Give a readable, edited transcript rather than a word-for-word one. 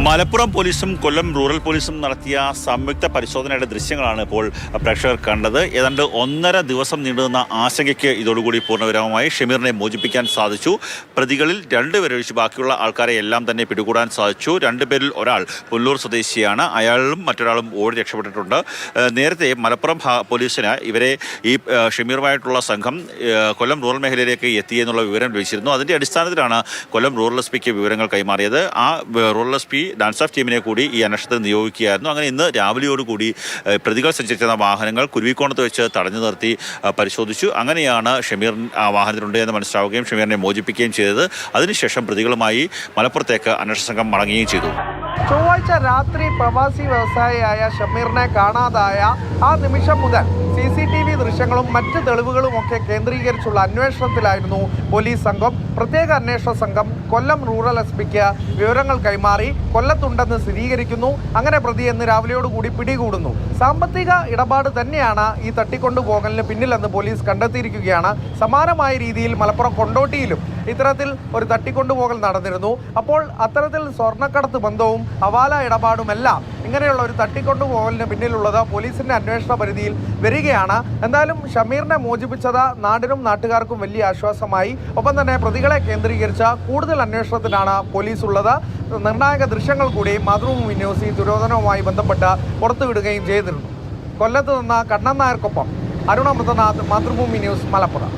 മലപ്പുറം പോലീസും കൊല്ലം റൂറൽ പോലീസും നടത്തിയ സംയുക്ത പരിശോധനയുടെ ദൃശ്യങ്ങളാണ് ഇപ്പോൾ പ്രേക്ഷകർ കണ്ടത്. ഏതാണ്ട് 1.5 ദിവസം നീണ്ടുനിന്ന ആശങ്കയ്ക്ക് ഇതോടുകൂടി പൂർണ്ണവിരാമമായി. ഷമീറിനെ മോചിപ്പിക്കാൻ സാധിച്ചു. പ്രതികളിൽ 2 പേരെ ഒഴിച്ച് ബാക്കിയുള്ള ആൾക്കാരെ എല്ലാം തന്നെ പിടികൂടാൻ സാധിച്ചു. 2 പേരിൽ ഒരാൾ പുല്ലൂർ സ്വദേശിയാണ്. അയാളും മറ്റൊരാളും ഓടി രക്ഷപ്പെട്ടിട്ടുണ്ട്. നേരത്തെ മലപ്പുറം പോലീസിന് ഇവരെ ഈ ഷമീറുമായിട്ടുള്ള സംഘം കൊല്ലം റൂറൽ മേഖലയിലേക്ക് എത്തിയെന്നുള്ള വിവരം ലഭിച്ചിരുന്നു. അതിൻ്റെ അടിസ്ഥാനത്തിലാണ് കൊല്ലം റൂറൽ എസ് പിക്ക് വിവരങ്ങൾ കൈമാറിയത്. ആ rural S P dance of ടീമിനെ കൂടി ഈ അന്വേഷണത്തിൽ നിയോഗിക്കുകയായിരുന്നു. അങ്ങനെ ഇന്ന് രാവിലെയോടുകൂടി പ്രതികൾ സഞ്ചരിച്ചിരുന്ന വാഹനങ്ങൾ കുരുവിക്കോണത്ത് വെച്ച് തടഞ്ഞു നിർത്തി പരിശോധിച്ചു. അങ്ങനെയാണ് ഷമീർ ആ വാഹനത്തിലുണ്ട് എന്ന് മനസ്സിലാവുകയും ഷമീറിനെ മോചിപ്പിക്കുകയും ചെയ്തത്. അതിനുശേഷം പ്രതികളുമായി മലപ്പുറത്തേക്ക് അന്വേഷണ സംഘം മടങ്ങുകയും ചെയ്തു. ചൊവ്വാഴ്ച രാത്രി പ്രവാസി വ്യവസായിയായ ഷമീറിനെ കാണാതായ ആ നിമിഷം മുതൽ CCTV ദൃശ്യങ്ങളും മറ്റ് തെളിവുകളുമൊക്കെ കേന്ദ്രീകരിച്ചുള്ള അന്വേഷണത്തിലായിരുന്നു പോലീസ് സംഘം. പ്രത്യേക അന്വേഷണ സംഘം കൊല്ലം റൂറൽ എസ് പിക്ക് വിവരങ്ങൾ കൈമാറി കൊല്ലത്തുണ്ടെന്ന് സ്ഥിരീകരിക്കുന്നു. അങ്ങനെ പ്രതി എന്ന് രാവിലെയോടുകൂടി പിടികൂടുന്നു. സാമ്പത്തിക ഇടപാട് തന്നെയാണ് ഈ തട്ടിക്കൊണ്ടുപോകലിന് പിന്നിലെന്ന് പോലീസ് കണ്ടെത്തിയിരിക്കുകയാണ്. സമാനമായ രീതിയിൽ മലപ്പുറം കൊണ്ടോട്ടിയിലും ഇത്തരത്തിൽ ഒരു തട്ടിക്കൊണ്ടുപോകൽ നടന്നിരുന്നു. അപ്പോൾ അത്തരത്തിൽ സ്വർണ്ണക്കടത്ത് ബന്ധവും ഹവാല ഇടപാടുമെല്ലാം ഇങ്ങനെയുള്ള ഒരു തട്ടിക്കൊണ്ടുപോകലിന് പിന്നിലുള്ളത് പോലീസിന്റെ അന്വേഷണ പരിധിയിൽ വരികയാണ്. എന്തായാലും ഷമീറിനെ മോചിപ്പിച്ചത് നാടിനും നാട്ടുകാർക്കും വലിയ ആശ്വാസമായി. ഒപ്പം തന്നെ പ്രതികളെ കേന്ദ്രീകരിച്ച കൂടുതൽ അന്വേഷണത്തിനാണ് പോലീസ് ഉള്ളത്. നിർണായക ദൃശ്യങ്ങൾ കൂടി മാതൃഭൂമി ന്യൂസ് ഈ ദുരോധനവുമായി ബന്ധപ്പെട്ട് പുറത്തുവിടുകയും ചെയ്തിരുന്നു. കൊല്ലത്ത് നിന്ന് കണ്ണൻ നായർക്കൊപ്പം അരുണ മൃതനാഥ്, മാതൃഭൂമി ന്യൂസ്, മലപ്പുറം.